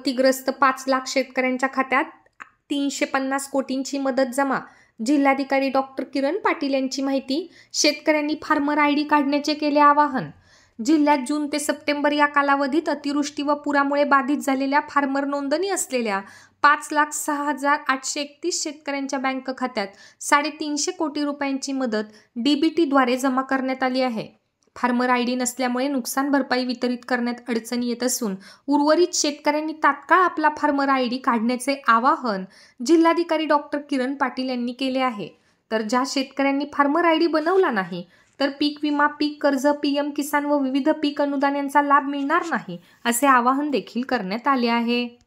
आपत्तीग्रस्त 5 लाख शेतकऱ्यांच्या खात्यात 350 कोटींची मदत जमा। जिल्हाधिकारी डॉक्टर किरण पाटील यांची माहिती। शेतकऱ्यांनी फार्मर आयडी काढण्याचे केले आवाहन। जिल्ह्यात जून ते सप्टेंबर या कालावधीत अतिवृष्टी व पुरामुळे बाधित झालेल्या फार्मर नोंदणी असलेल्या 5,06,831 शेतकऱ्यांच्या बँक खात्यात 350 कोटी रुपयांची मदत DBT द्वारे जमा करण्यात आली आहे। फार्मर आयडी नसल्यामुळे नुकसान भरपाई वितरित करण्यात अडचणी येत असून उर्वरित शेतकऱ्यांनी तात्काळ आपला फार्मर आयडी काढण्याचे आवाहन जिल्हाधिकारी डॉक्टर किरण पाटील यांनी केले आहे। तर ज्या शेतकऱ्यांनी फार्मर आयडी बनवला नाही तर पीक विमा, पीक कर्ज, PM किसान व विविध पीक अनुदान यांचा लाभ मिळणार नाही असे आवाहन देखील करण्यात आले आहे।